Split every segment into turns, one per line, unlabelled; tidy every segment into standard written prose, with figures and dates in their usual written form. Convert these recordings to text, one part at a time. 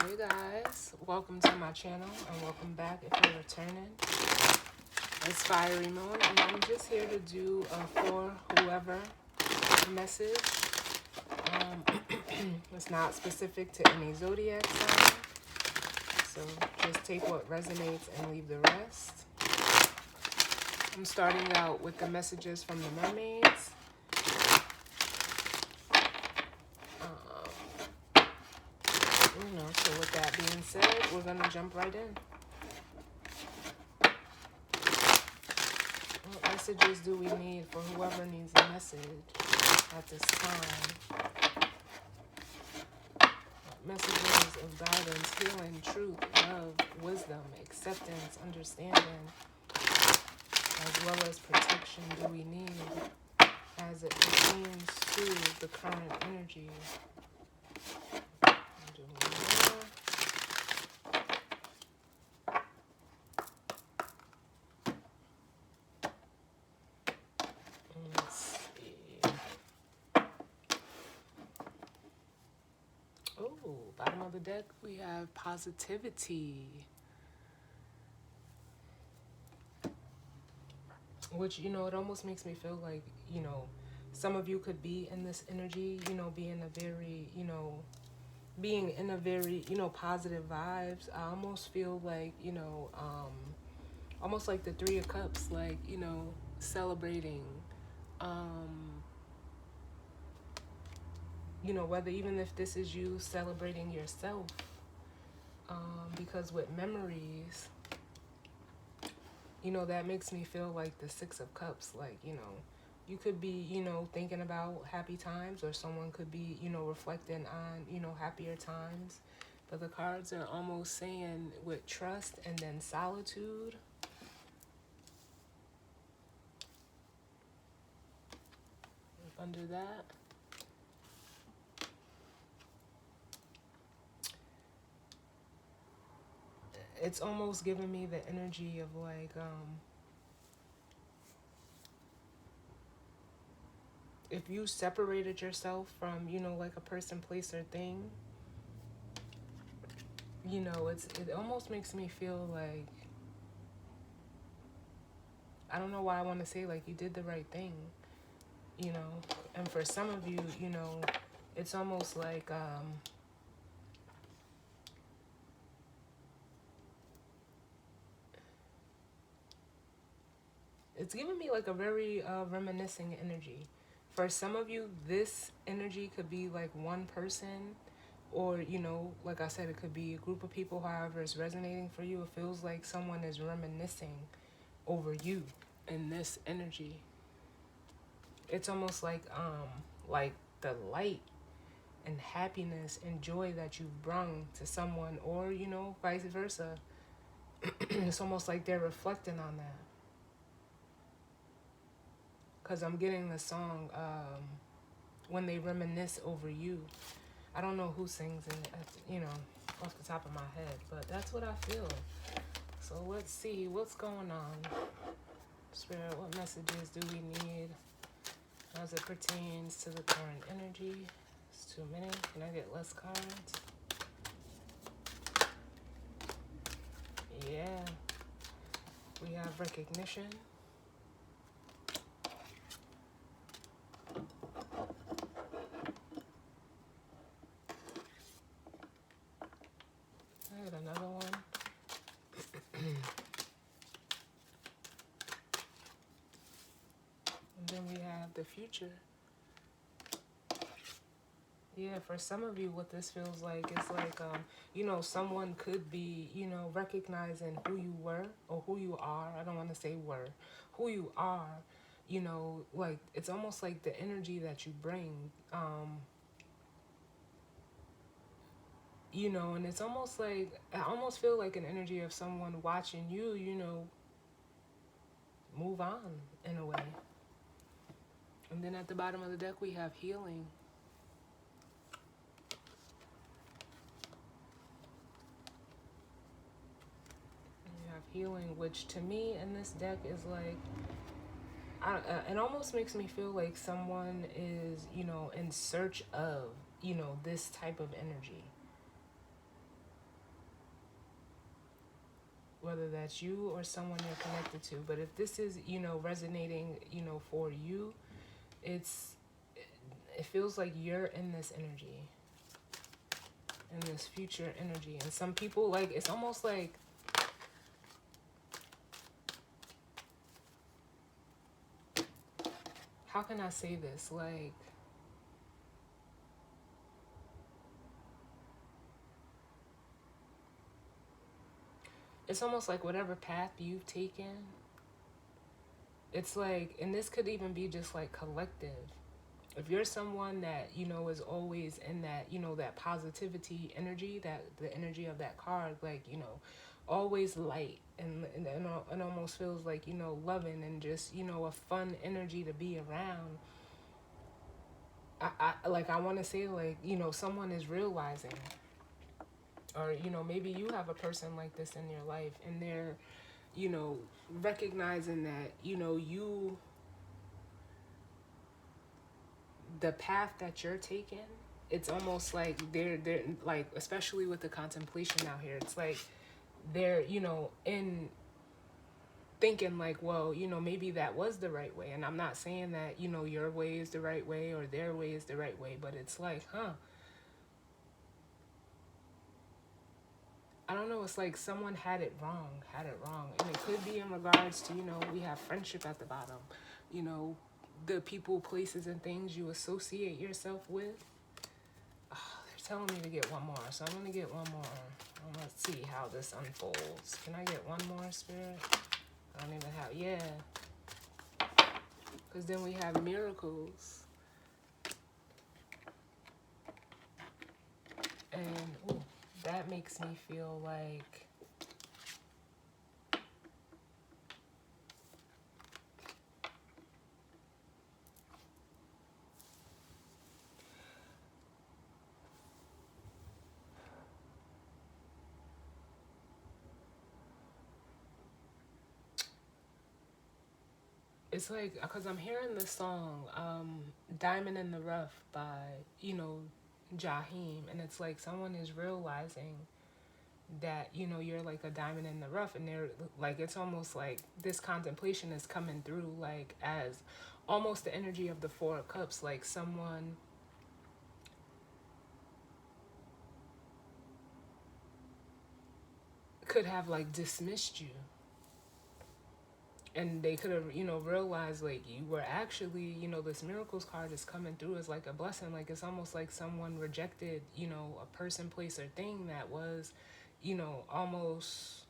Hey guys, welcome to my channel and welcome back if you're returning. It's Fiery Moon and I'm just here to do for whoever message. It's not specific to any zodiac sign, so just take what resonates and leave the rest. I'm starting out with the messages from the mermaids. So with that being said, we're going to jump right in. What messages do we need for whoever needs a message at this time? Messages of guidance, healing, truth, love, wisdom, acceptance, understanding, as well as protection do we need as it pertains to the current energy? Let's see. Oh, bottom of the deck, we have positivity. Which, it almost makes me feel like, some of you could be in this energy, being in a very, positive vibes. I almost feel like, almost like the Three of Cups, like, celebrating, whether even if this is you celebrating yourself, because with memories, that makes me feel like the Six of Cups, like, you could be, thinking about happy times, or someone could be, reflecting on, happier times. But the cards are almost saying with trust and then solitude. Under that, it's almost giving me the energy of like, if you separated yourself from, like a person, place, or thing, it almost makes me feel like, I don't know why I want to say like you did the right thing, and for some of you, it's almost like, it's giving me like a very reminiscing energy. For some of you, this energy could be like one person, or, like I said, it could be a group of people, however it's resonating for you. It feels like someone is reminiscing over you in this energy. It's almost like the light and happiness and joy that you've brung to someone, or, vice versa. It's almost like they're reflecting on that. Because I'm getting the song, When They Reminisce Over You. I don't know who sings it, off the top of my head, but that's what I feel. So let's see what's going on. Spirit, what messages do we need as it pertains to the current energy? It's too many. Can I get less cards? Yeah. We have recognition. I had another one. And then we have the future. Yeah, for some of you, what this feels like is like, someone could be, recognizing who you were or who you are. I don't want to say were. Who you are, like, it's almost like the energy that you bring, and it's almost like, I almost feel like an energy of someone watching you, move on in a way. And then at the bottom of the deck, we have healing. We have healing, which to me in this deck is like, it almost makes me feel like someone is, in search of, this type of energy. whether that's you or someone you're connected to. But if this is, resonating, for you, it's it feels like you're in this energy, in this future energy. And some people, like, it's almost like, how can I say this? Like, it's almost like whatever path you've taken, it's like, and this could even be just like collective. If you're someone that, is always in that, that positivity energy, that the energy of that card, like, always light and almost feels like, loving and just, a fun energy to be around. I want to say, like, someone is realizing, or, maybe you have a person like this in your life, and they're, recognizing that, the path that you're taking, it's almost like they're like, especially with the contemplation out here, it's like they're, in thinking like, well, maybe that was the right way. And I'm not saying that, your way is the right way or their way is the right way, but it's like, I don't know, it's like someone had it wrong. And it could be in regards to, we have friendship at the bottom, the people, places, and things you associate yourself with. They're telling me to get one more, so I'm going to get one more. Let's see how this unfolds. Can I get one more, Spirit? I don't even have, yeah. Because then we have miracles. And ooh, that makes me feel like, it's like, because I'm hearing the song, Diamond in the Rough by, Jaheim. And it's like someone is realizing that, you're like a diamond in the rough. And they're like, it's almost like this contemplation is coming through, like, as almost the energy of the Four of Cups. Like someone could have like dismissed you, and they could have, realized like you were actually, this miracles card is coming through as like a blessing. Like it's almost like someone rejected, a person, place, or thing that was, almost,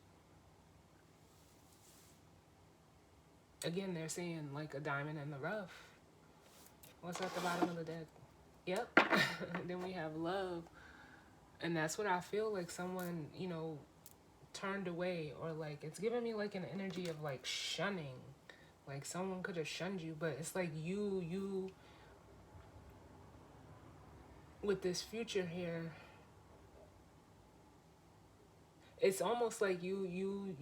again, they're saying like a diamond in the rough. What's at the bottom of the deck? Yep. Then we have love. And that's what I feel like someone, turned away, or like it's giving me like an energy of like shunning. Like someone could have shunned you, but it's like you with this future here, it's almost like you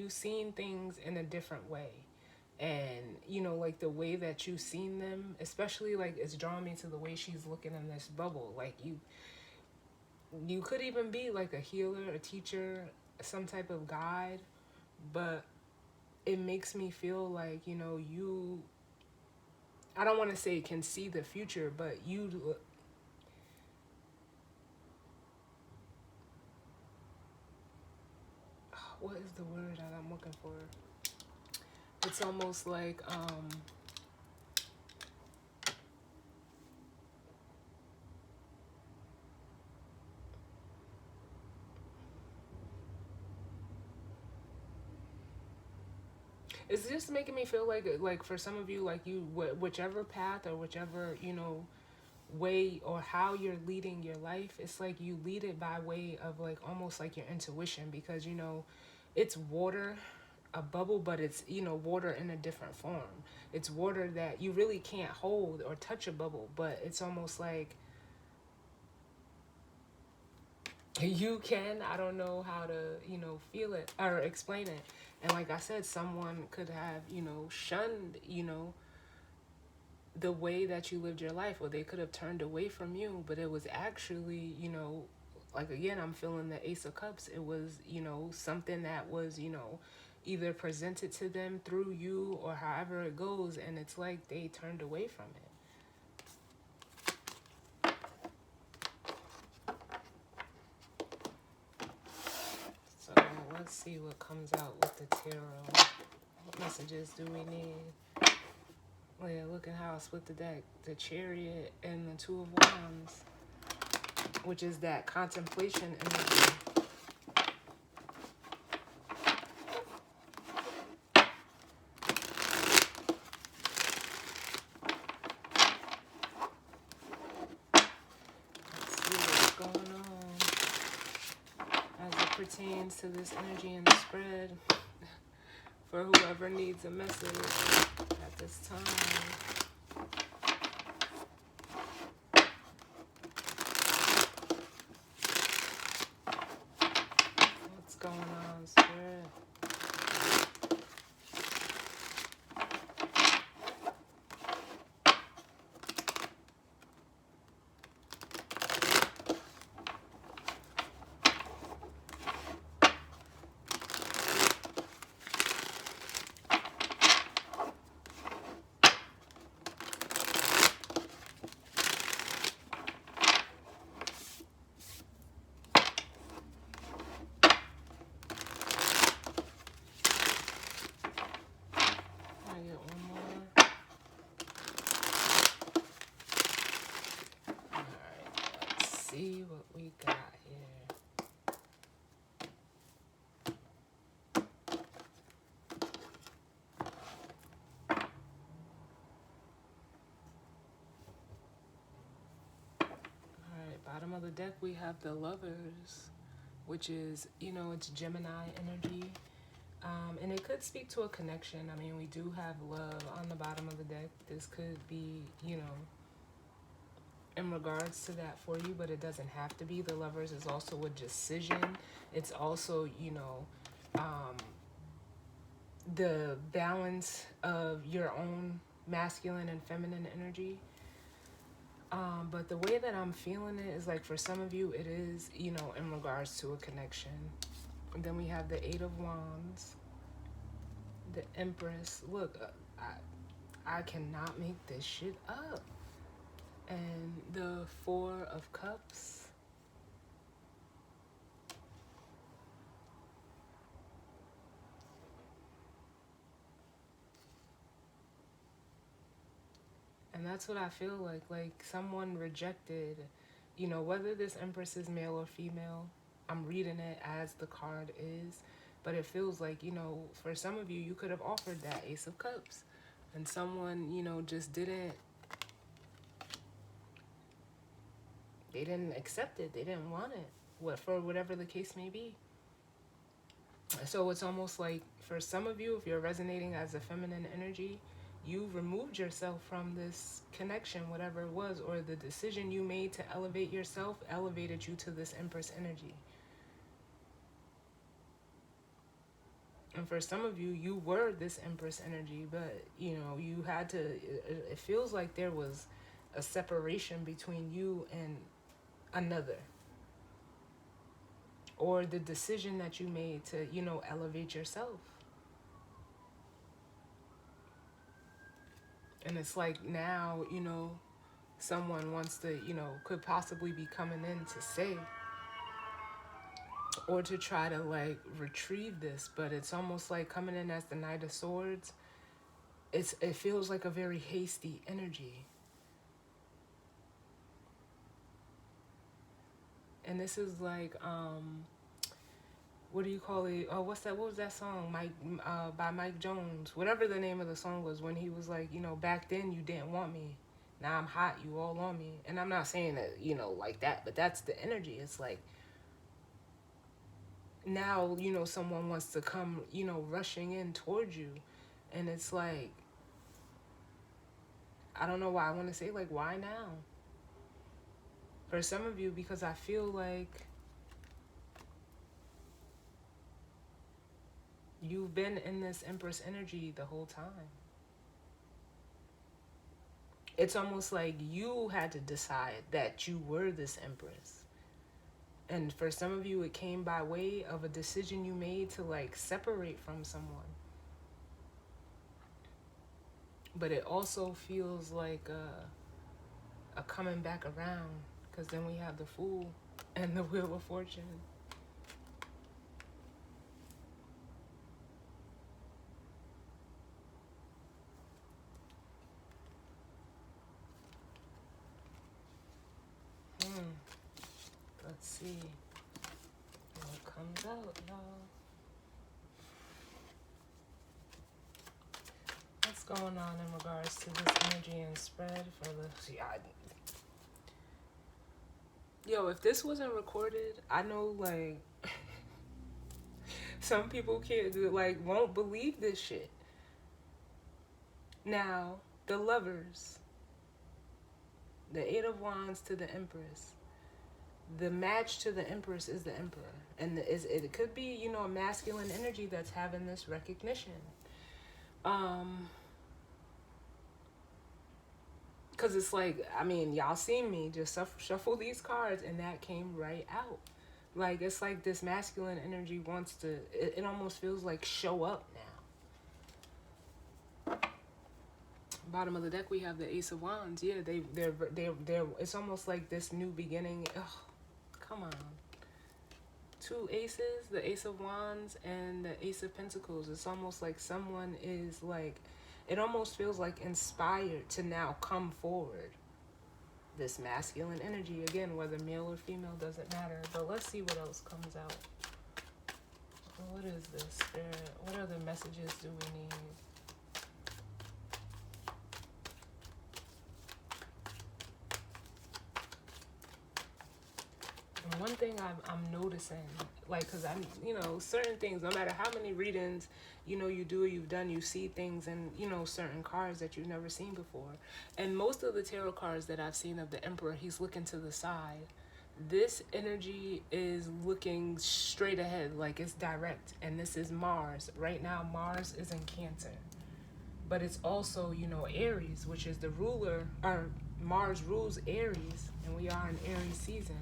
seen things in a different way. And like the way that you seen them, especially like it's drawing me to the way she's looking in this bubble. Like you could even be like a healer, a teacher, some type of guide, but it makes me feel like, you, I don't want to say can see the future, but you, what is the word that I'm looking for? It's almost like, it's just making me feel like for some of you, like you, whichever path or whichever, way or how you're leading your life, it's like you lead it by way of like almost like your intuition, because it's water, a bubble, but it's water in a different form. It's water that you really can't hold or touch a bubble, but it's almost like you can. I don't know how to feel it or explain it. And like I said, someone could have shunned the way that you lived your life, or they could have turned away from you, but it was actually like again, I'm feeling the Ace of Cups. It was, something that was, either presented to them through you or however it goes, and it's like they turned away from it. So let's see what comes out with the tarot. What messages do we need? Oh yeah, look at how I split the deck. The Chariot and the Two of Wands, which is that contemplation energy. Let's see what's going on as it pertains to this energy in the spread for whoever needs a message at this time. What's going on, Spirit? I get one more. Alright, let's see what we got here. Alright, bottom of the deck we have the Lovers, which is, it's Gemini energy. And it could speak to a connection. I mean, we do have love on the bottom of the deck. This could be, in regards to that for you, but it doesn't have to be. The Lovers is also a decision. It's also, the balance of your own masculine and feminine energy. But the way that I'm feeling it is like for some of you, it is, in regards to a connection. And then we have the Eight of Wands, the Empress. Look, I cannot make this shit up. And the Four of Cups. And that's what I feel like someone rejected, whether this Empress is male or female. I'm reading it as the card is, but it feels like, for some of you, you could have offered that Ace of Cups, and someone, just they didn't accept it. They didn't want it, for whatever the case may be. So it's almost like for some of you, if you're resonating as a feminine energy, you removed yourself from this connection, whatever it was, or the decision you made to elevate yourself elevated you to this Empress energy. And for some of you, you were this Empress energy, but, you had to, it feels like there was a separation between you and another. Or the decision that you made to, elevate yourself. And it's like now, someone wants to, could possibly be coming in to say, or to try to like retrieve this, but it's almost like coming in as the Knight of Swords. It feels like a very hasty energy. And this is like, what do you call it? Oh, what was that song? By Mike Jones. Whatever the name of the song was, when he was like, back then you didn't want me. Now I'm hot, you all on me. And I'm not saying that, like that, but that's the energy. It's like, now, someone wants to come, rushing in towards you. And it's like, I don't know why I want to say, like, why now? For some of you, because I feel like you've been in this Empress energy the whole time. It's almost like you had to decide that you were this Empress. And for some of you, it came by way of a decision you made to like separate from someone. But it also feels like a coming back around, because then we have the Fool and the Wheel of Fortune. Let's see what comes out, y'all. What's going on in regards to this energy and spread for the... Yo, if this wasn't recorded, I know, like, some people can't do, like, won't believe this shit. Now, the Lovers, the Eight of Wands to the Empress. The match to the Empress is the Emperor. And it could be, you know, a masculine energy that's having this recognition. Because it's like, I mean, y'all seen me just shuffle these cards, and that came right out. Like, it's like this masculine energy wants to, it almost feels like show up now. Bottom of the deck, we have the Ace of Wands. Yeah, they're it's almost like this new beginning. Ugh, come on. Two aces, the Ace of Wands and the Ace of Pentacles. It's almost like someone is like, it almost feels like inspired to now come forward. This masculine energy, again, whether male or female, doesn't matter. But let's see what else comes out. What is this, Spirit? What other messages do we need? And one thing I'm noticing, like, because I'm, you know, certain things, no matter how many readings, you know, you do or you've done, you see things and, you know, certain cards that you've never seen before. And most of the tarot cards that I've seen of the Emperor, he's looking to the side. This energy is looking straight ahead, like it's direct. And this is Mars. Right now, Mars is in Cancer. But it's also, you know, Aries, which is the ruler, or Mars rules Aries, and we are in Aries season.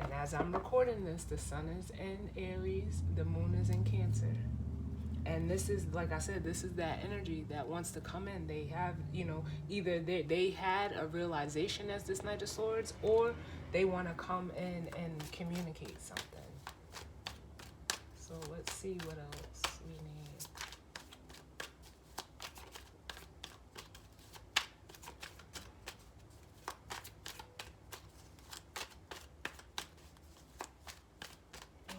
And as I'm recording this, the sun is in Aries, the moon is in Cancer. And this is, like I said, this is that energy that wants to come in. They have, you know, either they had a realization as this Knight of Swords, or they want to come in and communicate something. So let's see what else we need.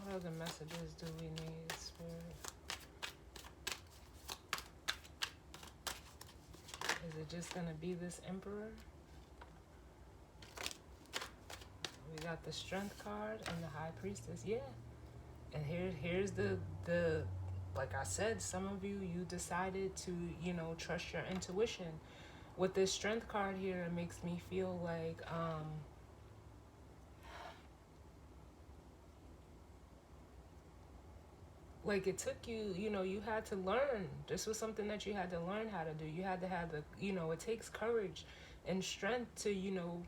What other messages do we need, Spirit? Is it just going to be this Emperor? We got the Strength card and the High Priestess. Yeah. And here's the like I said, some of you decided to, you know, trust your intuition. With this Strength card here, it makes me feel like it took you, you know, you had to learn. This was something that you had to learn how to do. You had to have the, you know, it takes courage and strength to, you know,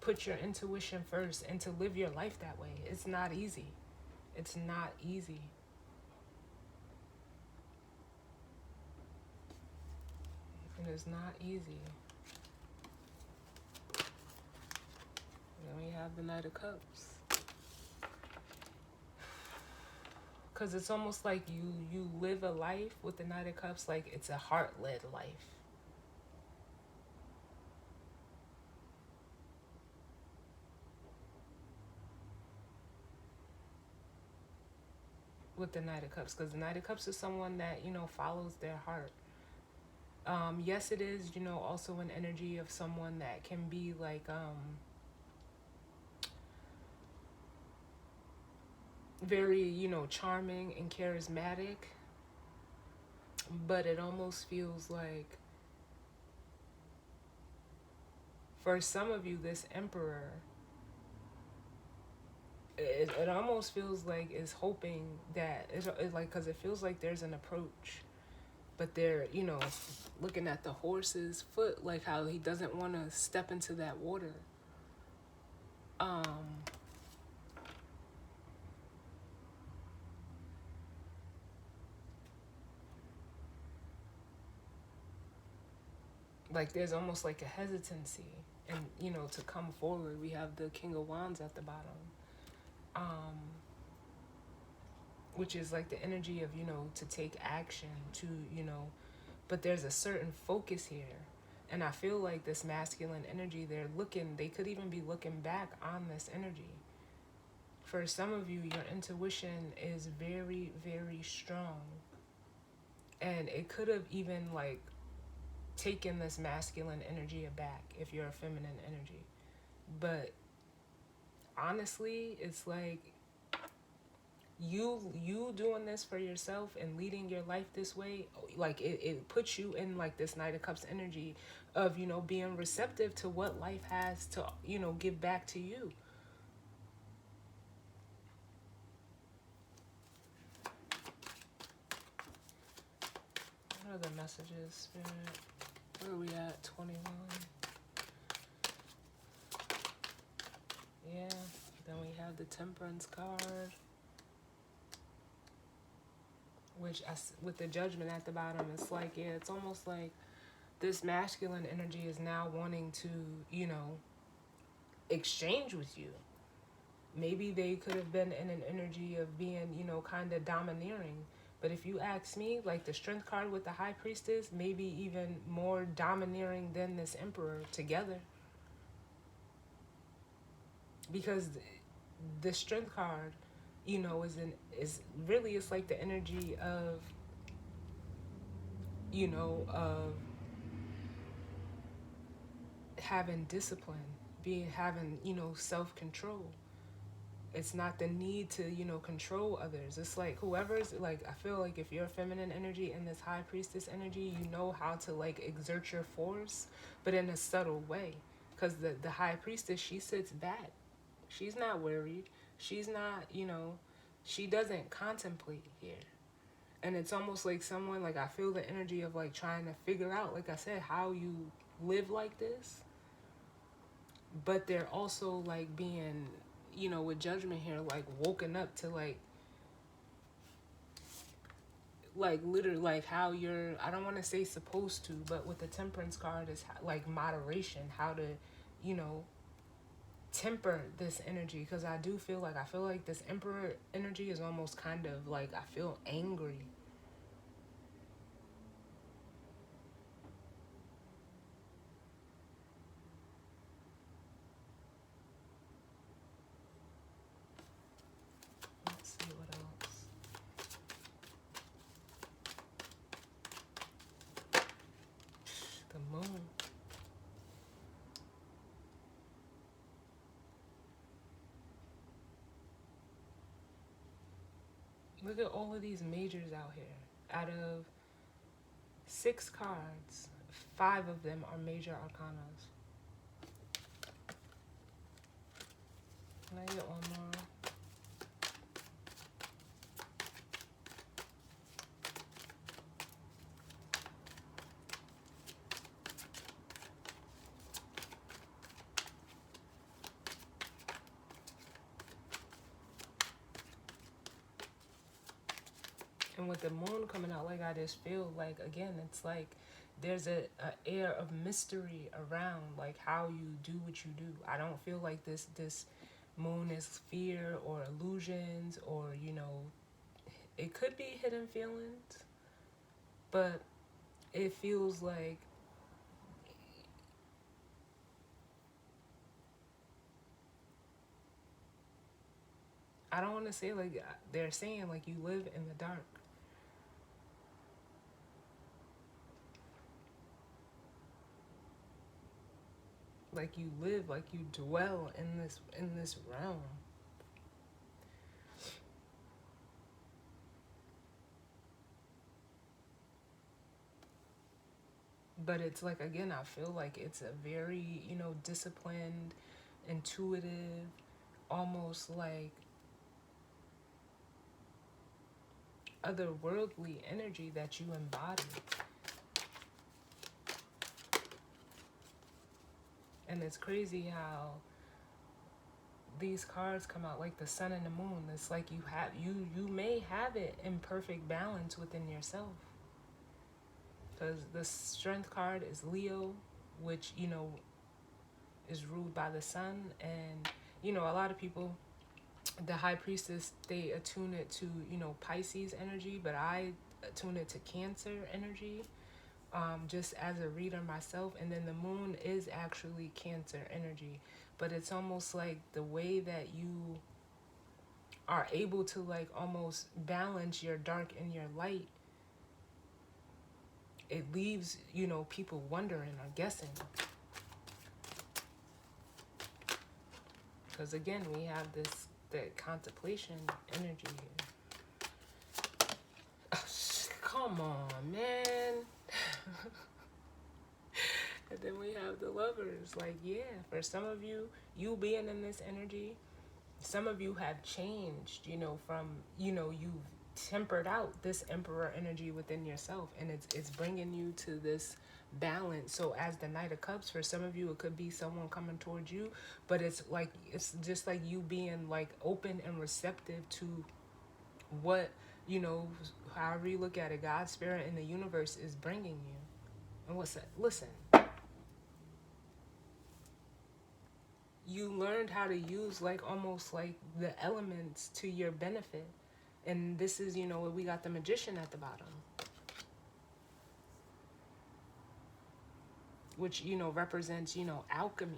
put your intuition first and to live your life that way. It's not easy. It's not easy. It is not easy. Then we have the Knight of Cups. Because it's almost like you live a life with the Knight of Cups like it's a heart-led life. With the Knight of Cups. Because the Knight of Cups is someone that, you know, follows their heart. Yes, it is, you know, also an energy of someone that can be like... very, you know, charming and charismatic, but it almost feels like for some of you, this Emperor, it almost feels like is hoping that it's like, because it feels like there's an approach, but they're, you know, looking at the horse's foot, like how he doesn't want to step into that water. like there's almost like a hesitancy, and to come forward. We have the King of Wands at the bottom, um, which is like the energy of to take action, to but there's a certain focus here. And I feel like this masculine energy, they could even be looking back on this energy. For some of you, your intuition is very, very strong. And it could have even like taken this masculine energy aback if you're a feminine energy. But honestly, it's like you doing this for yourself and leading your life this way, like it puts you in like this Knight of Cups energy of being receptive to what life has to give back to you. What are the messages, Spirit? Where are we at? 21. Yeah. Then we have the Temperance card, which with the Judgment at the bottom, it's like, yeah, it's almost like this masculine energy is now wanting to, exchange with you. Maybe they could have been in an energy of being, kind of domineering. But if you ask me, like the Strength card with the High Priestess, maybe even more domineering than this Emperor together. Because the Strength card, is really, it's like the energy of, of having discipline, having, self-control. It's not the need to, control others. It's like whoever's like, I feel like if you're a feminine energy and this High Priestess energy, you know how to like exert your force, but in a subtle way. Because the High Priestess, she sits back. She's not worried. She's not, she doesn't contemplate here. And it's almost like someone, like I feel the energy of like trying to figure out, like I said, how you live like this. But they're also like being, with Judgment here, like woken up to like literally like how you're, I don't want to say supposed to, but with the Temperance card is like moderation, how to, temper this energy. Because I feel like this Emperor energy is almost kind of like, I feel angry. Let's see what else. The Moon. Look at all of these majors out here. Out of 6 cards, 5 of them are major arcanas. Can I get one more? And with the Moon coming out, like I just feel like, again, it's like there's a air of mystery around like how you do what you do. I don't feel like this Moon is fear or illusions or, it could be hidden feelings, but it feels like I don't want to say like they're saying like you live in the dark. Like you live, like you dwell in this realm. But it's like, again, I feel like it's a very, disciplined, intuitive, almost like otherworldly energy that you embody. And it's crazy how these cards come out like the Sun and the Moon. It's like you may have it in perfect balance within yourself. Because the Strength card is Leo, which, is ruled by the sun. And, a lot of people, the high priestess, they attune it to, Pisces energy, but I attune it to Cancer energy, just as a reader myself. And then the moon is actually Cancer energy, but it's almost like the way that you are able to like almost balance your dark and your light, it leaves, people wondering or guessing. Because again, we have the contemplation energy here. Come on, man. And then we have the lovers. Like, yeah, for some of you, you being in this energy, some of you have changed, from, you've tempered out this emperor energy within yourself, and it's bringing you to this balance. So as the Knight of Cups, for some of you, it could be someone coming towards you, but it's just like you being like open and receptive to what, however you look at it, God's spirit in the universe is bringing you. And what's that? Listen, you learned how to use like almost like the elements to your benefit. And this is, we got the Magician at the bottom, which, represents, alchemy.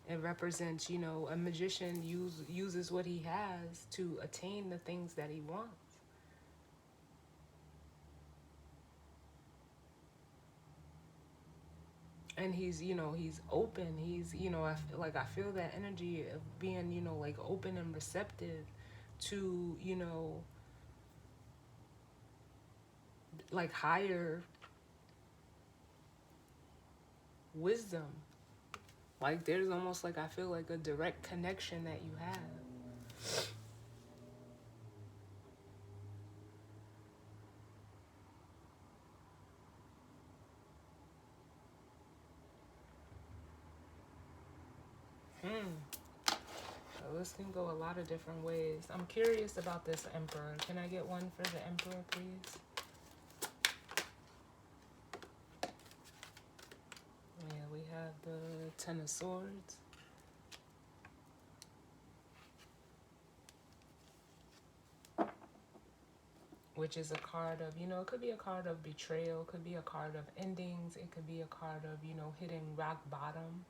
It represents, a magician uses what he has to attain the things that he wants. And he's, he's open. He's, I feel that energy of being, like open and receptive to, like higher wisdom. Like there's almost like, I feel like a direct connection that you have. So this can go a lot of different ways. I'm curious about this Emperor. Can I get one for the Emperor, please? Yeah, we have the Ten of Swords. Which is a card of, it could be a card of betrayal, it could be a card of endings, it could be a card of, hitting rock bottom.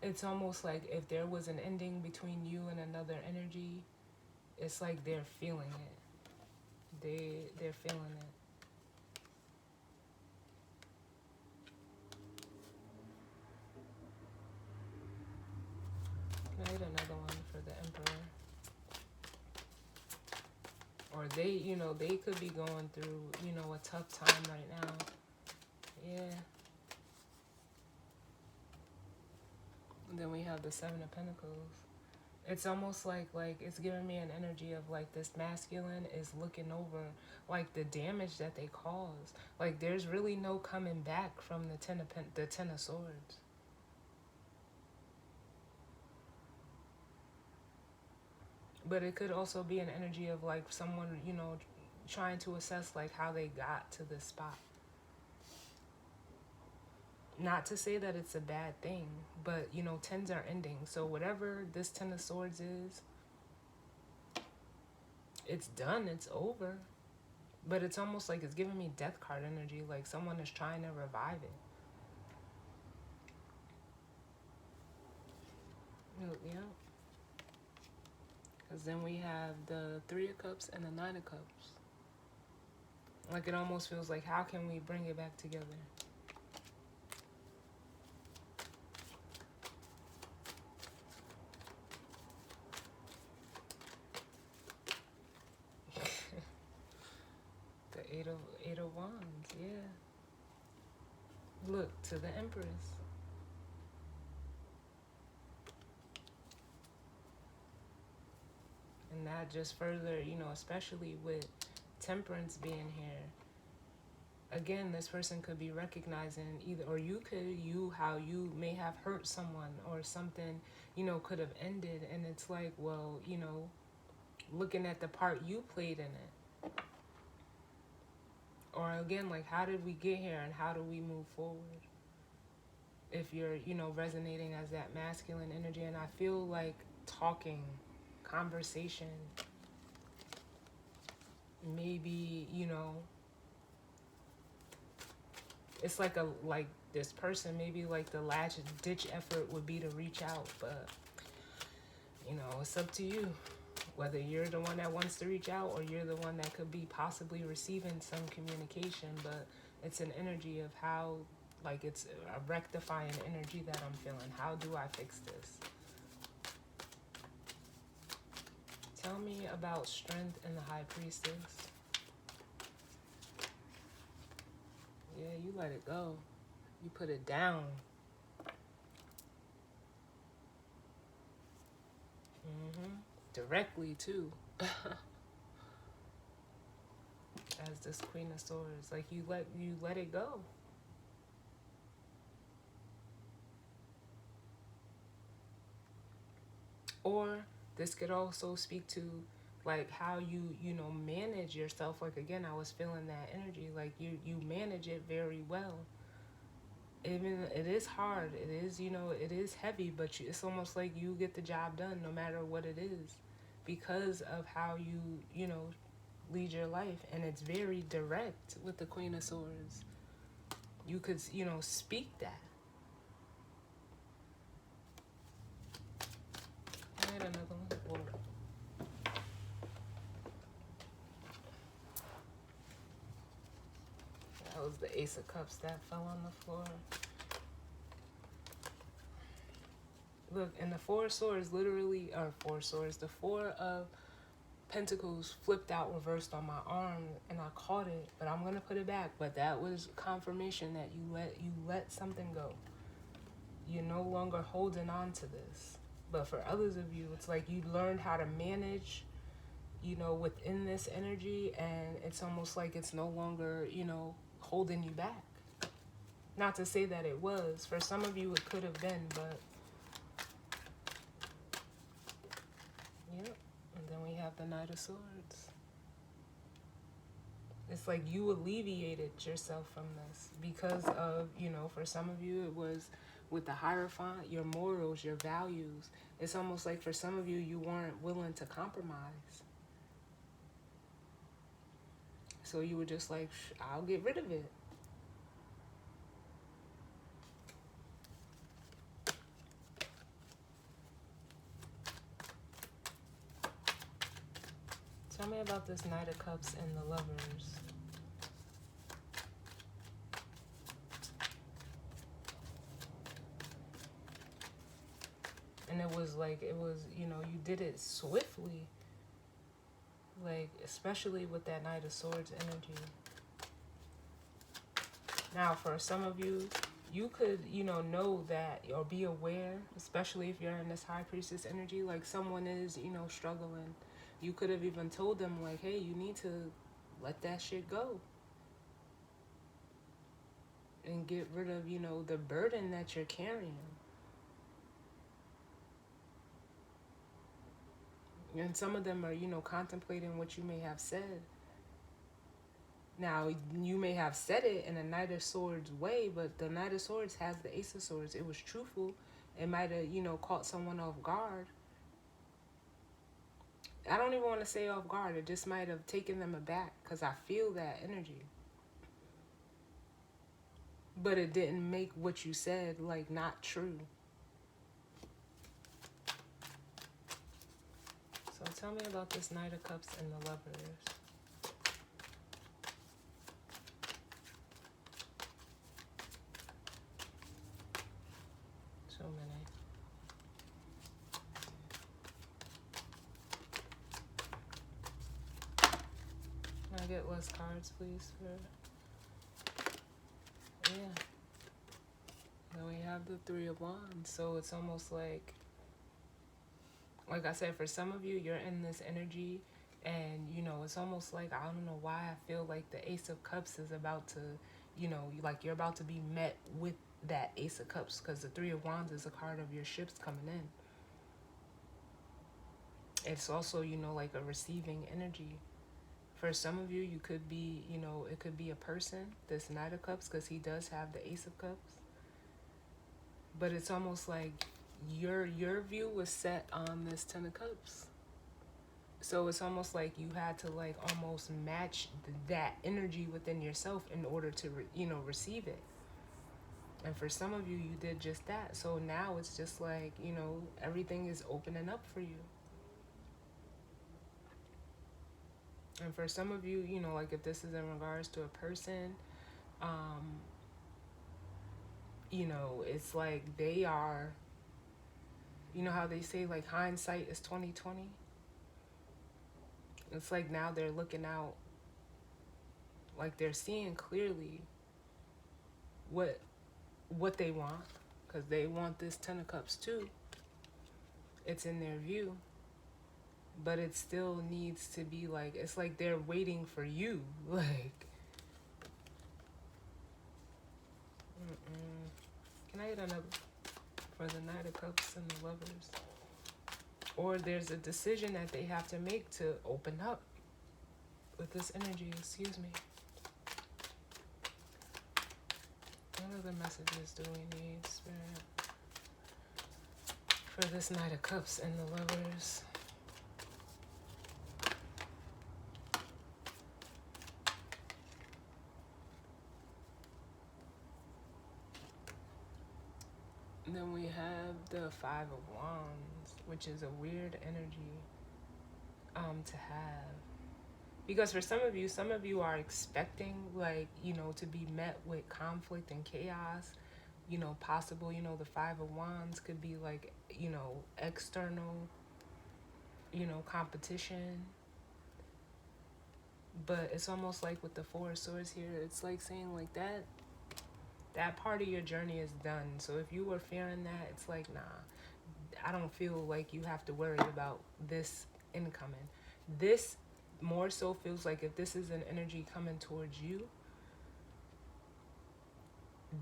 It's almost like if there was an ending between you and another energy, it's like they're feeling it. They're feeling it. Can I get another one for the Emperor? Or they could be going through, a tough time right now. Yeah. And then we have the Seven of Pentacles. It's almost like it's giving me an energy of like this masculine is looking over like the damage that they caused. Like there's really no coming back from the Ten of Swords. But it could also be an energy of like someone, trying to assess like how they got to this spot. Not to say that it's a bad thing, but tens are ending. So whatever this Ten of Swords is, it's done, it's over. But it's almost like it's giving me death card energy, like someone is trying to revive it. Yeah. Because then we have the Three of Cups and the Nine of Cups. Like it almost feels like, how can we bring it back together? The Eight of Wands, yeah. Look, to the Empress. And that just further, especially with Temperance being here. Again, this person could be recognizing either, or how you may have hurt someone or something, could have ended. And it's like, well, looking at the part you played in it. Or again, like, how did we get here and how do we move forward? if you're, resonating as that masculine energy. And I feel like talking, conversation, maybe, it's like this person, maybe like the last ditch effort would be to reach out, but it's up to you whether you're the one that wants to reach out or you're the one that could be possibly receiving some communication. But it's an energy of how, like, it's a rectifying energy that I'm feeling. How do I fix this? Tell me about strength in the High Priestess. Yeah, you let it go. You put it down. Directly, too. As this Queen of Swords. Like, you let it go. Or this could also speak to, like, how you manage yourself. Like, again, I was feeling that energy. Like, you manage it very well. Even it is hard. It is, it is heavy, but it's almost like you get the job done no matter what it is, because of how you lead your life. And it's very direct with the Queen of Swords. You could, speak that. I had another one. Whoa. That was the Ace of Cups that fell on the floor. Look, and the Four of Swords literally, or Four Swords, the Four of Pentacles flipped out reversed on my arm, and I caught it, but I'm gonna put it back. But that was confirmation that you let something go. You're no longer holding on to this. But for others of you, it's like you learned how to manage, within this energy, and it's almost like it's no longer, holding you back. Not to say that it was. For some of you, it could have been, but yep. And then we have the Knight of Swords. It's like you alleviated yourself from this because of, for some of you, it was with the Hierophant, your morals, your values. It's almost like for some of you, you weren't willing to compromise. So you were just like, I'll get rid of it. Tell me about this Knight of Cups and the Lovers. And it was, you did it swiftly. Like, especially with that Knight of Swords energy. Now, for some of you, you could, know that or be aware, especially if you're in this High Priestess energy, like someone is, struggling. You could have even told them, like, hey, you need to let that shit go. And get rid of, the burden that you're carrying. And some of them are, contemplating what you may have said. Now, you may have said it in a Knight of Swords way, but the Knight of Swords has the Ace of Swords. It was truthful. It might have, caught someone off guard. I don't even want to say off guard. It just might have taken them aback because I feel that energy. But it didn't make what you said, like, not true. So tell me about this Knight of Cups and the Lovers. So many. Can I get less cards, please? Yeah. Then we have the Three of Wands. So it's almost like I said, for some of you, you're in this energy, and, it's almost like, I don't know why I feel like the Ace of Cups is about to, like you're about to be met with that Ace of Cups, because the Three of Wands is a card of your ships coming in. It's also, like a receiving energy. For some of you, you could be, it could be a person, this Knight of Cups, because he does have the Ace of Cups. But it's almost like your view was set on this Ten of Cups. So it's almost like you had to like almost match that energy within yourself in order to receive it. And for some of you, you did just that. So now it's just like, everything is opening up for you. And for some of you, like if this is in regards to a person, um, it's like they are, how they say like hindsight is 20/20. It's like now they're looking out, like they're seeing clearly what they want, because they want this Ten of Cups too. It's in their view, but it still needs to be like, it's like they're waiting for you. Like, can I get another for the Knight of Cups and the Lovers? Or there's a decision that they have to make to open up with this energy. Excuse me. What other messages do we need, Spirit, for this Knight of Cups and the Lovers? And then we have the Five of Wands, which is a weird energy to have. Because for some of you are expecting, like, to be met with conflict and chaos. Possible, the Five of Wands could be like, external, competition. But it's almost like with the Four of Swords here, it's like saying like that part of your journey is done. So if you were fearing that, it's like, nah, I don't feel like you have to worry about this incoming. This more so feels like if this is an energy coming towards you,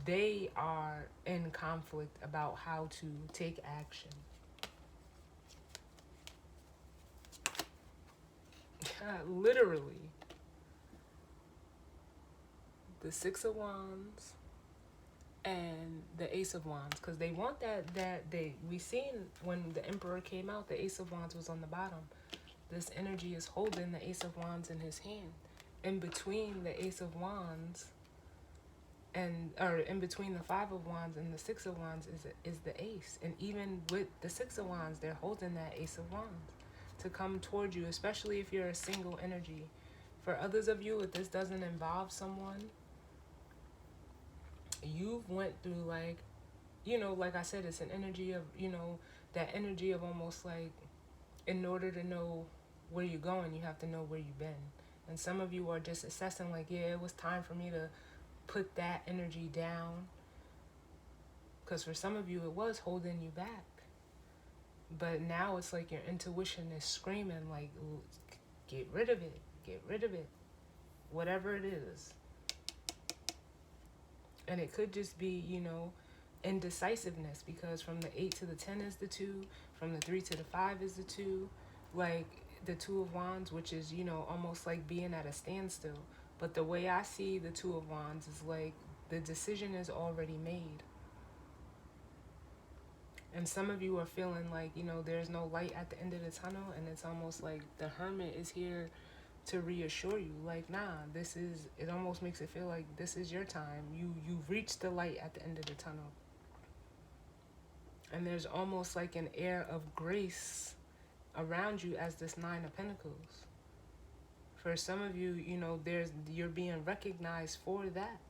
they are in conflict about how to take action. Literally. The Six of Wands and the Ace of Wands, because they want we seen when the Emperor came out, the Ace of Wands was on the bottom. This energy is holding the Ace of Wands in his hand. In between the Ace of Wands or in between the Five of Wands and the Six of Wands is the Ace. And even with the Six of Wands, they're holding that Ace of Wands to come toward you, especially if you're a single energy. For others of you, if this doesn't involve someone, you've went through like, like I said, it's an energy of, that energy of almost like, in order to know where you're going, you have to know where you've been. And some of you are just assessing like, yeah, it was time for me to put that energy down. Because for some of you, it was holding you back. But now it's like your intuition is screaming like, get rid of it. Get rid of it. Whatever it is. And it could just be, indecisiveness, because from the 8 to the 10 is the 2, from the 3 to the 5 is the 2, like the Two of Wands, which is, almost like being at a standstill. But the way I see the Two of Wands is like the decision is already made. And some of you are feeling like, there's no light at the end of the tunnel, and it's almost like the Hermit is here to reassure you, like, nah, it almost makes it feel like this is your time. You've reached the light at the end of the tunnel. And there's almost like an air of grace around you as this Nine of Pentacles. For some of you, you're being recognized for that.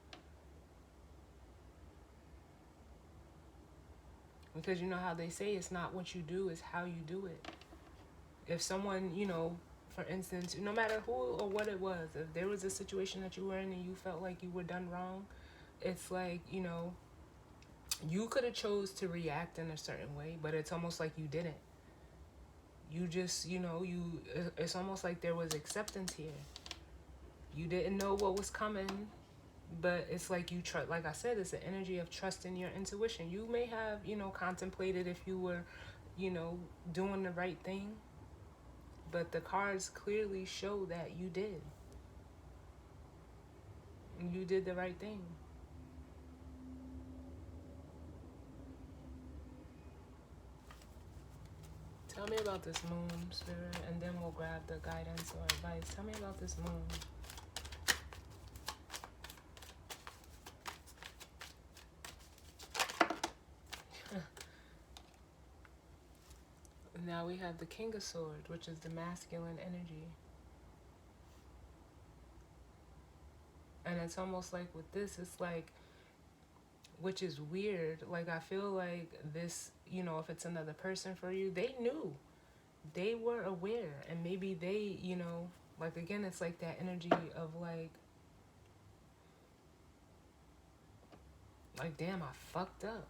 Because you know how they say it's not what you do, it's how you do it. If someone, for instance, no matter who or what it was, if there was a situation that you were in and you felt like you were done wrong, it's like, you could have chose to react in a certain way, but it's almost like you didn't. You just, it's almost like there was acceptance here. You didn't know what was coming, but it's like you trust. Like I said, it's an energy of trusting your intuition. You may have, contemplated if you were, doing the right thing, but the cards clearly show that you did. You did the right thing. Tell me about this moon, Spirit, and then we'll grab the guidance or advice. Tell me about this moon. Now we have the King of Swords, which is the masculine energy. And it's almost like with this, it's like, which is weird. Like, I feel like this, if it's another person for you, they knew. They were aware. And maybe they, like, again, it's like that energy of like, damn, I fucked up.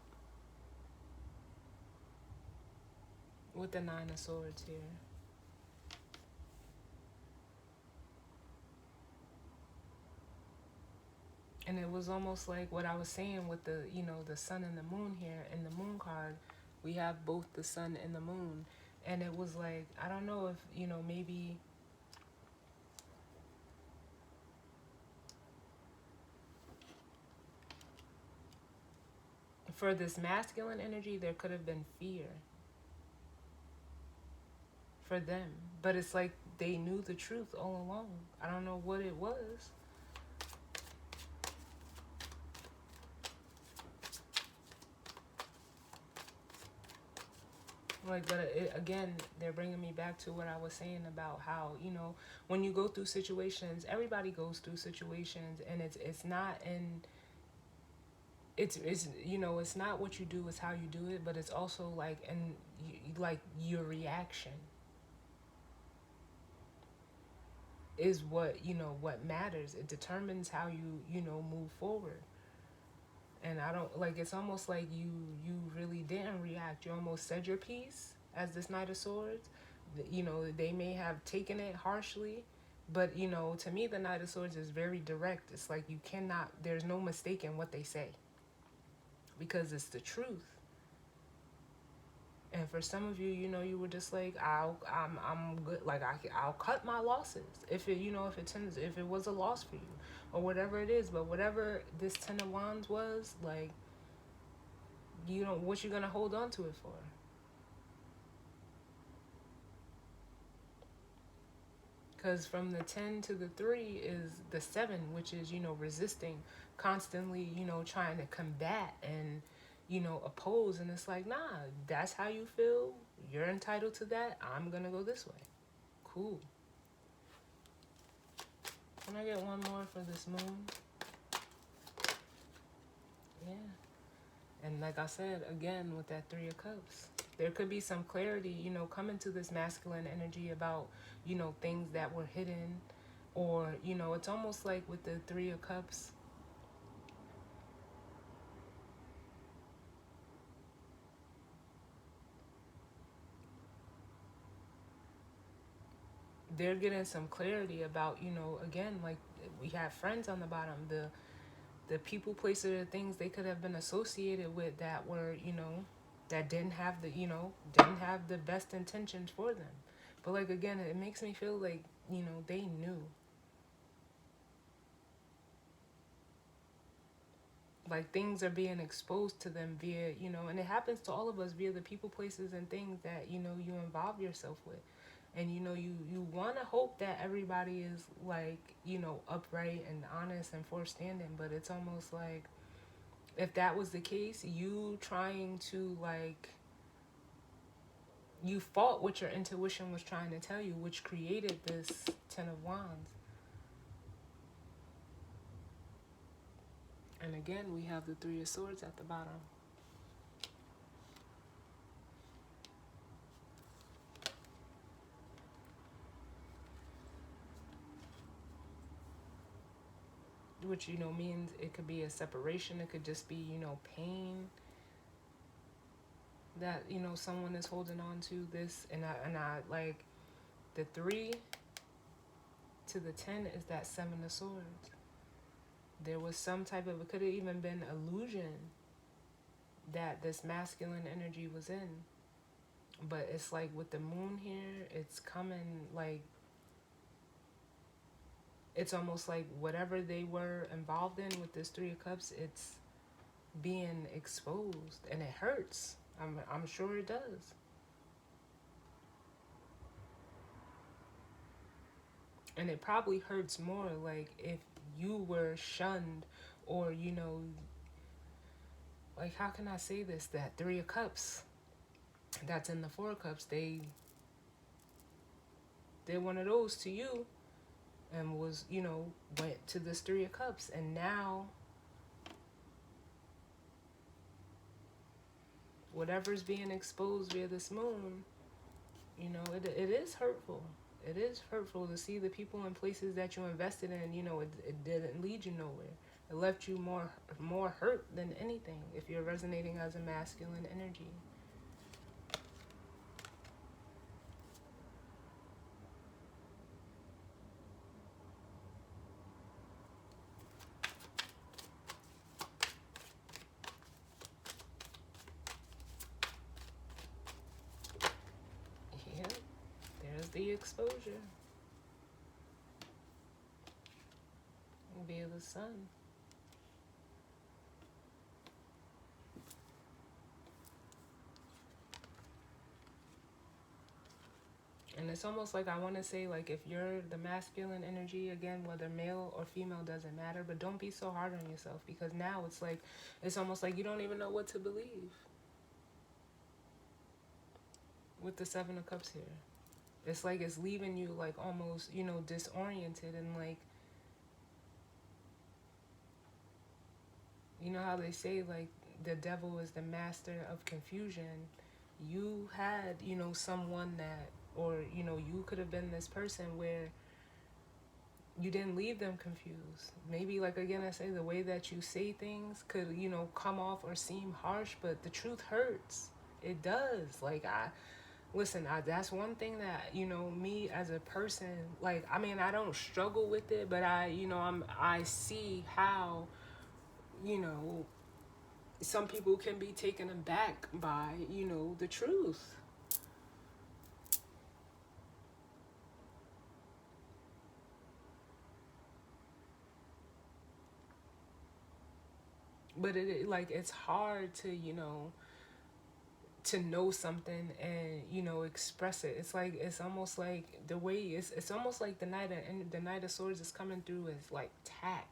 With the Nine of Swords here. And it was almost like what I was saying with the, the sun and the moon here. In the moon card, we have both the sun and the moon. And it was like, I don't know if, maybe for this masculine energy, there could have been fear for them. But it's like they knew the truth all along. I don't know what it was. Like, but again, they're bringing me back to what I was saying about how, when you go through situations, everybody goes through situations, and it's not in, it's it's not what you do, it's how you do it, but it's also like, and like your reaction is what, what matters. It determines how you move forward. And I don't like, it's almost like you really didn't react. You almost said your piece as this Knight of Swords. They may have taken it harshly, but to me the Knight of Swords is very direct. It's like you cannot, there's no mistaking what they say, because it's the truth. And for some of you, you were just like, I'm good. Like, I'll cut my losses if it, if it was a loss for you, or whatever it is. But whatever this Ten of Wands was, like, what you gonna hold on to it for? Because from the 10 to the 3 is the 7, which is, resisting, constantly, trying to combat and, oppose. And it's like, nah, that's how you feel. You're entitled to that. I'm going to go this way. Cool. Can I get one more for this moon? Yeah. And like I said, again, with that Three of Cups, there could be some clarity, coming to this masculine energy about, things that were hidden. Or, it's almost like with the Three of Cups, they're getting some clarity about, again, like we have friends on the bottom, the people, places, or things they could have been associated with that were, that didn't have the, didn't have the best intentions for them. But like, again, it makes me feel like, they knew. Like, things are being exposed to them via, and it happens to all of us via the people, places, and things that, you involve yourself with. And, you want to hope that everybody is, like, upright and honest and forestanding. But it's almost like, if that was the case, you trying to, like, you fought what your intuition was trying to tell you, which created this Ten of Wands. And again, we have the Three of Swords at the bottom. Which, means it could be a separation. It could just be, pain that, someone is holding on to this. And I like, the 3 to the 10 is that Seven of Swords. There was some type of, it could have even been illusion that this masculine energy was in. But it's like with the moon here, it's coming, like, it's almost like whatever they were involved in with this Three of Cups, it's being exposed, and it hurts. I'm sure it does. And it probably hurts more, like, if you were shunned, or, like, how can I say this? That Three of Cups that's in the Four of Cups, they did one of those to you, and was, went to this Three of Cups. And now, whatever's being exposed via this moon, it is hurtful. It is hurtful to see the people and places that you invested in, it didn't lead you nowhere. It left you more hurt than anything, if you're resonating as a masculine energy. Yeah, there's the exposure via the sun. And it's almost like, I want to say, like, if you're the masculine energy, again, whether male or female, doesn't matter, but don't be so hard on yourself, because now it's like, it's almost like you don't even know what to believe with the Seven of Cups here. It's like it's leaving you, like, almost, disoriented, and, like, you know how they say, like, the devil is the master of confusion. You had, someone that, or, you could have been this person where you didn't leave them confused. Maybe, like, again, I say, the way that you say things could, come off or seem harsh, but the truth hurts. It does. Like, listen, that's one thing that, me as a person, like, I mean, I don't struggle with it, but I see how, you know, some people can be taken aback by, the truth. But like, it's hard to, to know something and, express it. It's like, it's almost like the way, it's almost like the Knight of Swords is coming through as, like, tact.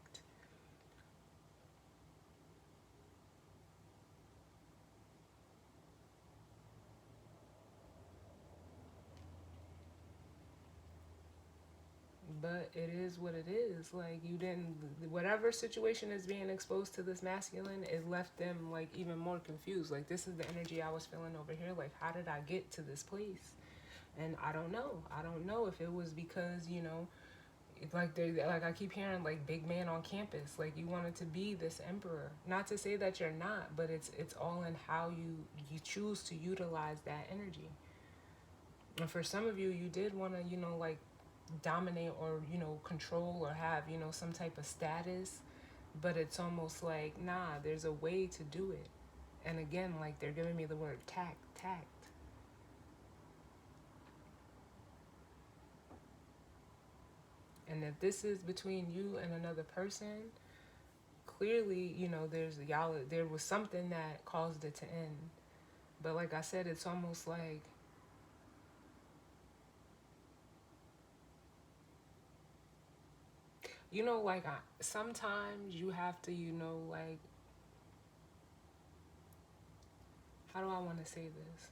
But it is what it is. Like, you didn't, whatever situation is being exposed to this masculine, it left them, like, even more confused. Like, this is the energy I was feeling over here. Like, how did I get to this place? And I don't know. I don't know if it was because, like, like, I keep hearing, like, big man on campus. Like, you wanted to be this emperor. Not to say that you're not, but it's all in how you choose to utilize that energy. And for some of you, you did want to, like, dominate, or, control, or have, some type of status. But it's almost like, nah, there's a way to do it. And again, like, they're giving me the word tact. And if this is between you and another person, clearly, there was something that caused it to end. But like I said, it's almost like, like, sometimes you have to, like, how do I want to say this?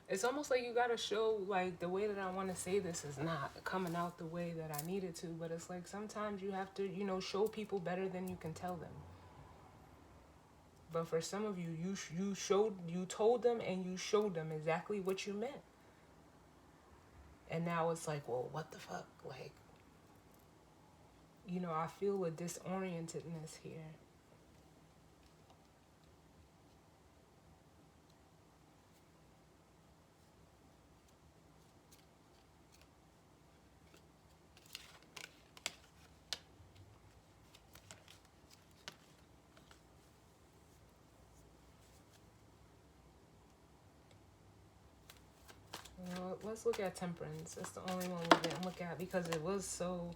It's almost like you gotta show, like, the way that I want to say this is not coming out the way that I need it to, but it's like, sometimes you have to, show people better than you can tell them. But for some of you, you told them, and you showed them exactly what you meant. And now it's like, well, what the fuck? Like, I feel a disorientedness here. Let's look at Temperance. It's the only one we didn't look at because it was so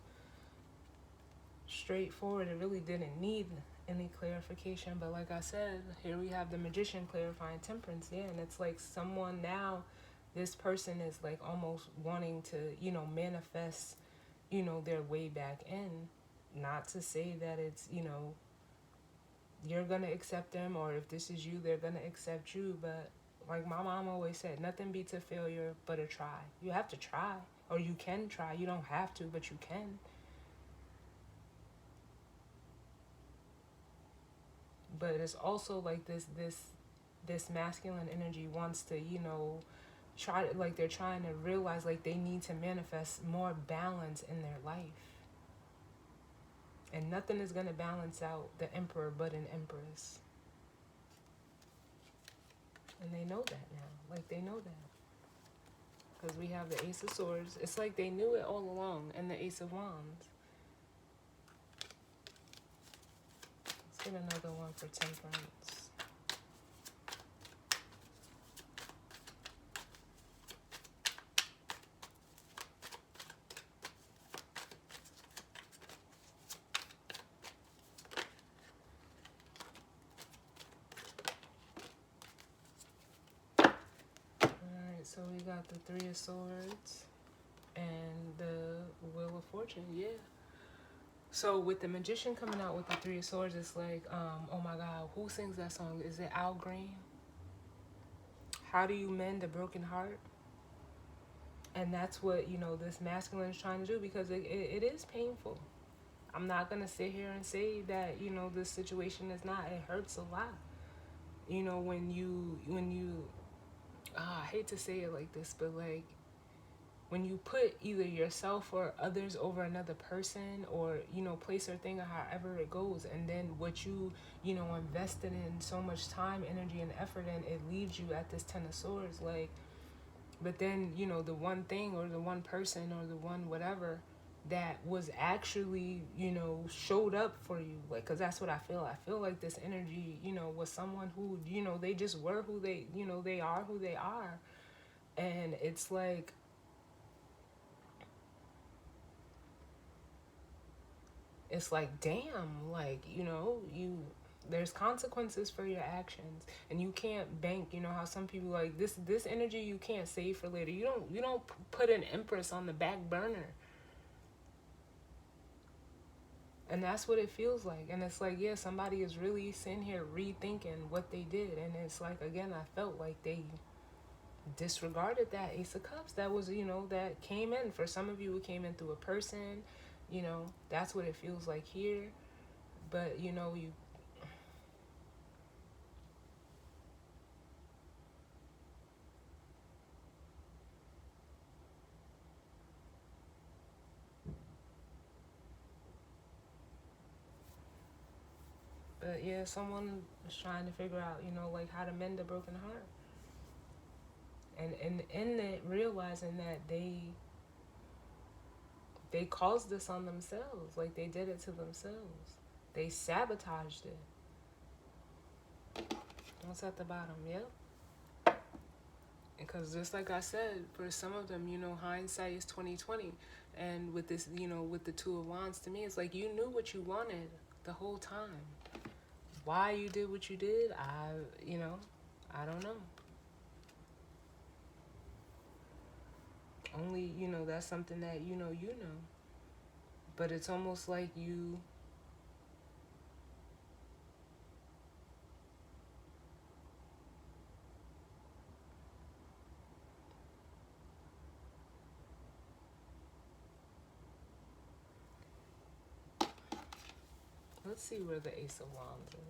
straightforward. It really didn't need any clarification, but like I said, here we have the magician clarifying temperance. Yeah, and it's like someone now, this person is like almost wanting to, manifest, their way back in. Not to say that it's, you're gonna accept them, or if this is you, they're gonna accept you. But like my mom always said, nothing beats a failure but a try. You have to try, or you can try. You don't have to, but you can. But it's also like this masculine energy wants to, try to, like they're trying to realize like they need to manifest more balance in their life. And nothing is going to balance out the emperor but an empress. And they know that now. Like, they know that. Because we have the Ace of Swords. It's like they knew it all along. And the Ace of Wands. Let's get another one for temperance. So we got the Three of Swords and the Wheel of Fortune. Yeah. So with the Magician coming out with the Three of Swords, it's like, oh my God, who sings that song? Is it Al Green? How do you mend a broken heart? And that's what, this masculine is trying to do, because it is painful. I'm not going to sit here and say that, this situation is not. It hurts a lot. When you I hate to say it like this, but like when you put either yourself or others over another person, or place or thing, or however it goes, and then what you invested in so much time, energy, and effort in, it leaves you at this Ten of Swords. Like, but then the one thing, or the one person, or the one whatever that was actually showed up for you, like, because that's what I feel like this energy was someone who they just were who they they are who they are. And it's like, damn, like, there's consequences for your actions, and you can't bank, how some people like this energy you can't save for later. You don't put an empress on the back burner. And that's what it feels like. And it's like, yeah, somebody is really sitting here rethinking what they did. And it's like, again, I felt like they disregarded that Ace of Cups. That was, that came in. For some of you, it came in through a person. That's what it feels like here. But, But yeah, someone was trying to figure out, like how to mend a broken heart. And in it, realizing that they caused this on themselves. Like, they did it to themselves. They sabotaged it. What's at the bottom? Yep. Because just like I said, for some of them, hindsight is 20/20. And with this, with the Two of Wands, to me, it's like you knew what you wanted the whole time. Why you did what you did, I don't know. Only, that's something that you know. But it's almost like you... Let's see where the Ace of Wands is.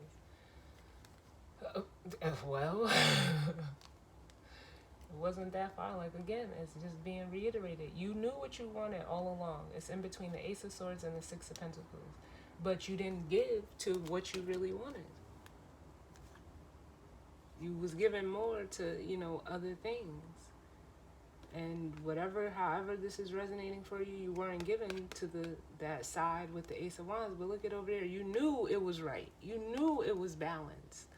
Well, it wasn't that far. Like, again, it's just being reiterated. You knew what you wanted all along. It's in between the Ace of Swords and the Six of Pentacles. But you didn't give to what you really wanted. You was given more to, other things. And however this is resonating for you, you weren't given to that side with the Ace of Wands. But look at over there. You knew it was right. You knew it was balanced.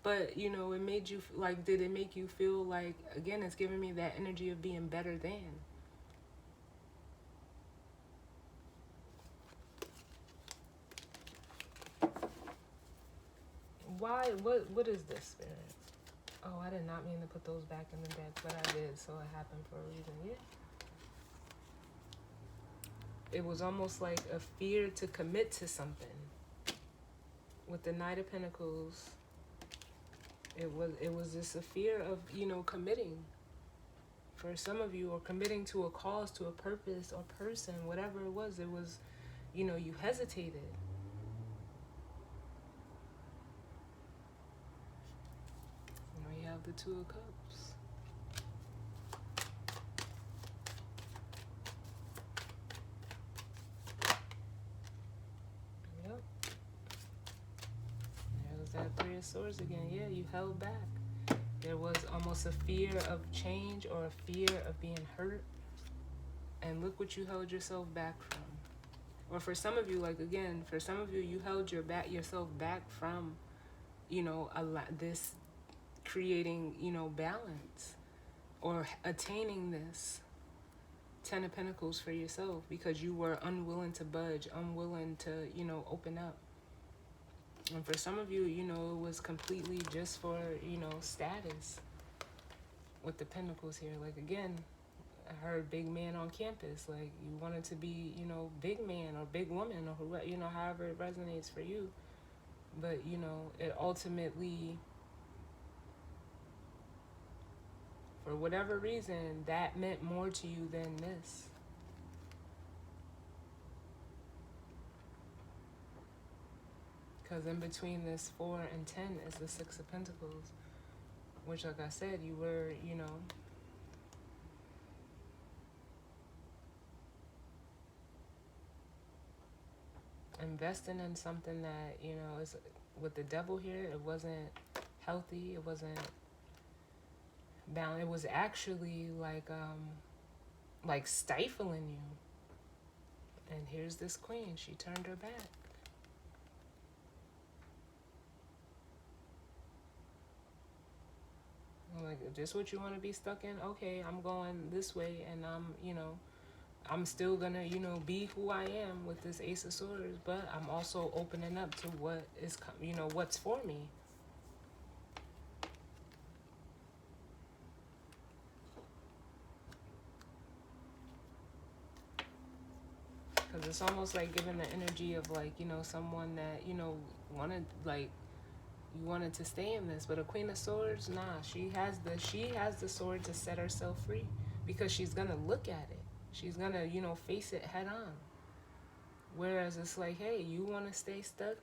But, it made you, like, did it make you feel like, again, it's giving me that energy of being better than. why, what is this, Spirit? Oh, I did not mean to put those back in the deck, but I did, so it happened for a reason. Yeah. It was almost like a fear to commit to something. With the Knight of Pentacles, it was just a fear of, committing. For some of you, or committing to a cause, to a purpose or person, whatever it was, you hesitated. You have the Two of Cups. Yep. There's that Three of Swords again. Yeah, you held back. There was almost a fear of change or a fear of being hurt. And look what you held yourself back from. Or for some of you, you held yourself back from, this creating, balance, or attaining this Ten of Pentacles for yourself, because you were unwilling to budge, unwilling to, open up. And for some of you, it was completely just for, status with the Pentacles here. Like, again, I heard big man on campus. Like, you wanted to be, big man or big woman, or whoever, however it resonates for you. But, it ultimately, for whatever reason, that meant more to you than this. Because in between this 4 and 10 is the Six of Pentacles, which, like I said, you were, investing in something that, is with the Devil here. It wasn't healthy. It wasn't balanced. It was actually like stifling you. And here's this Queen. She turned her back. Like, just what you want to be stuck in? Okay, I'm going this way, and I'm still gonna, be who I am with this Ace of Swords, but I'm also opening up to what is, what's for me. Because it's almost like giving the energy of, like, someone that, wanted, like, you wanted to stay in this. But a Queen of Swords, nah, she has the sword to set herself free, because she's gonna look at it. She's gonna, face it head on. Whereas it's like, hey, you want to stay stuck?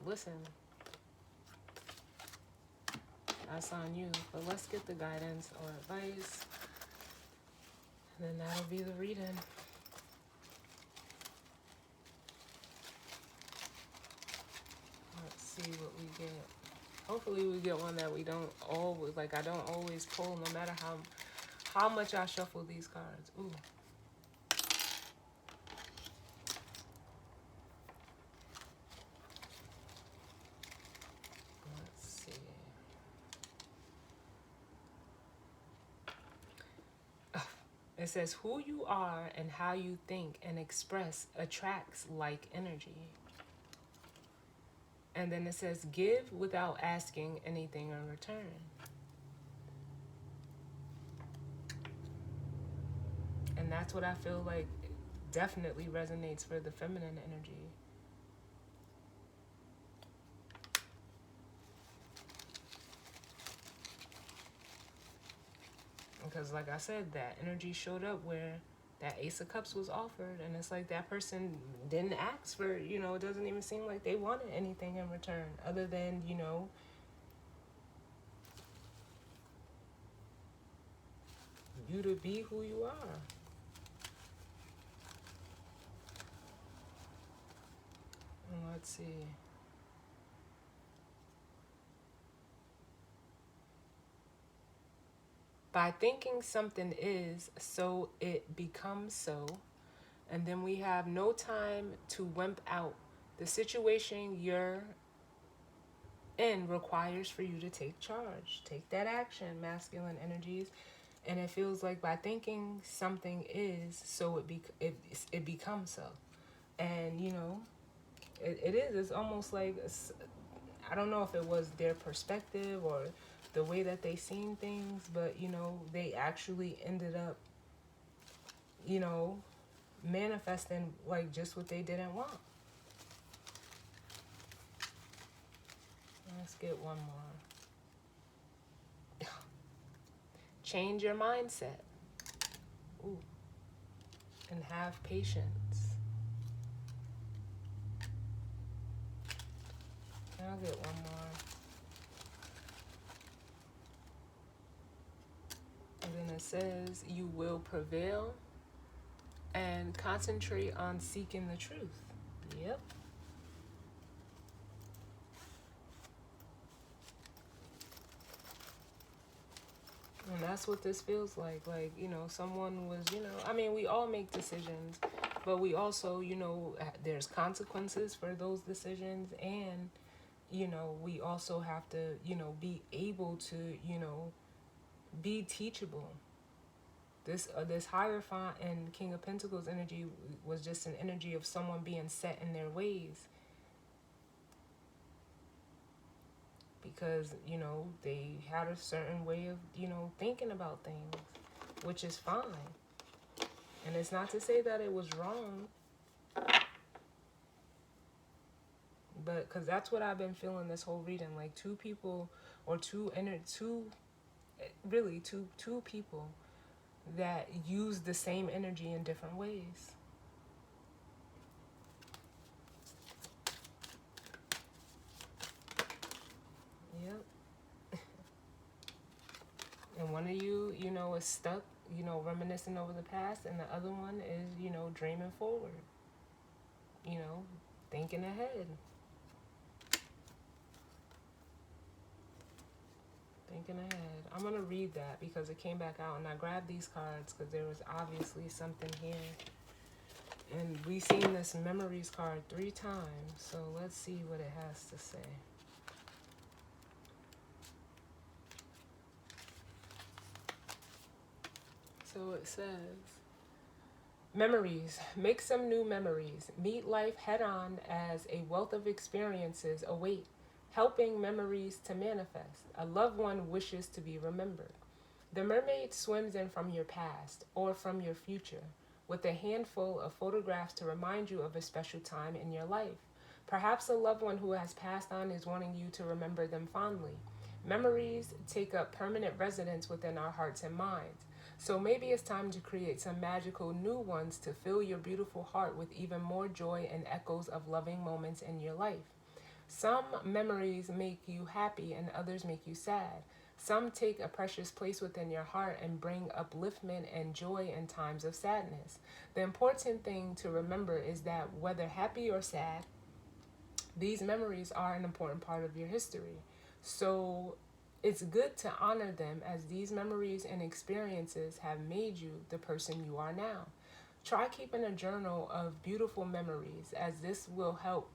Listen, that's on you. But let's get the guidance or advice, and then that'll be the reading. Let's see what we get. Hopefully we get one that we don't always, like, I don't always pull, no matter how much I shuffle these cards. Ooh. It says, who you are and how you think and express attracts like energy. And then it says, give without asking anything in return. And that's what I feel like definitely resonates for the feminine energy. Because, like I said, that energy showed up where that Ace of Cups was offered, and it's like that person didn't ask for, it doesn't even seem like they wanted anything in return other than, you to be who you are. And let's see. By thinking something is, so it becomes so. And then we have no time to wimp out. The situation you're in requires for you to take charge. Take that action, masculine energies. And it feels like by thinking something is, so it becomes so. And, it is. It's almost like I don't know if it was their perspective or the way that they seen things, but you know, they actually ended up, you know, manifesting like just what they didn't want. Let's get one more. Change your mindset. Ooh. And have patience. I'll get one more. And then it says, you will prevail and concentrate on seeking the truth. Yep. And that's what this feels like. Like, you know, someone was, you know, I mean, we all make decisions, but we also, you know, there's consequences for those decisions. And, you know, we also have to, you know, be able to, you know, be teachable. This Hierophant and King of Pentacles energy was just an energy of someone being set in their ways. Because, you know, they had a certain way of, you know, thinking about things, which is fine. And it's not to say that it was wrong, but because that's what I've been feeling this whole reading. Like two people, or two people that use the same energy in different ways. Yep. And one of you, you know, is stuck, you know, reminiscing over the past, and the other one is, you know, dreaming forward, you know, thinking ahead. Thinking ahead. I'm going to read that because it came back out, and I grabbed these cards because there was obviously something here. And we've seen this memories card 3 times, so let's see what it has to say. So it says, memories. Make some new memories. Meet life head on as a wealth of experiences await, helping memories to manifest. A loved one wishes to be remembered. The mermaid swims in from your past or from your future with a handful of photographs to remind you of a special time in your life. Perhaps a loved one who has passed on is wanting you to remember them fondly. Memories take up permanent residence within our hearts and minds. So maybe it's time to create some magical new ones to fill your beautiful heart with even more joy and echoes of loving moments in your life. Some memories make you happy and others make you sad. Some take a precious place within your heart and bring upliftment and joy in times of sadness. The important thing to remember is that whether happy or sad, these memories are an important part of your history. So it's good to honor them, as these memories and experiences have made you the person you are now. Try keeping a journal of beautiful memories, as this will help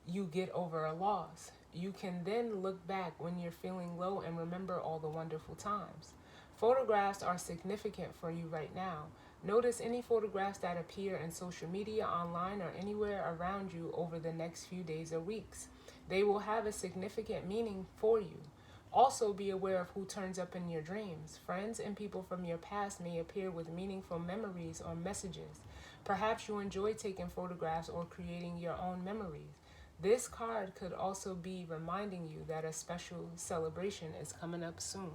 you get over a loss. You can then look back when you're feeling low and remember all the wonderful times. Photographs are significant for you right now. Notice any photographs that appear in social media, online, or anywhere around you over the next few days or weeks. They will have a significant meaning for you. Also, be aware of who turns up in your dreams. Friends and people from your past may appear with meaningful memories or messages. Perhaps you enjoy taking photographs or creating your own memories. This card could also be reminding you that a special celebration is coming up soon.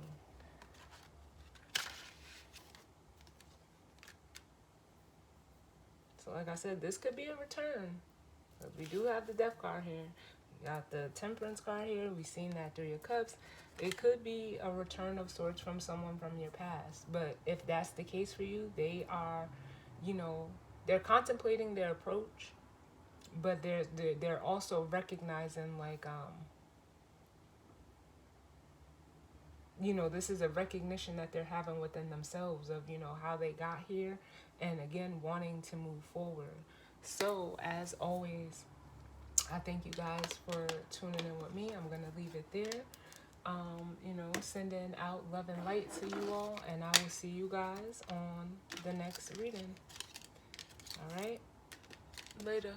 So like I said, this could be a return. But we do have the Death card here. We got the Temperance card here. We've seen that 3 of Cups. It could be a return of sorts from someone from your past. But if that's the case for you, they are, you know, they're contemplating their approach. But they're also recognizing, like, you know, this is a recognition that they're having within themselves of, you know, how they got here, and again, wanting to move forward. So as always, I thank you guys for tuning in with me. I'm gonna leave it there. You know, sending out love and light to you all, and I will see you guys on the next reading. All right, later.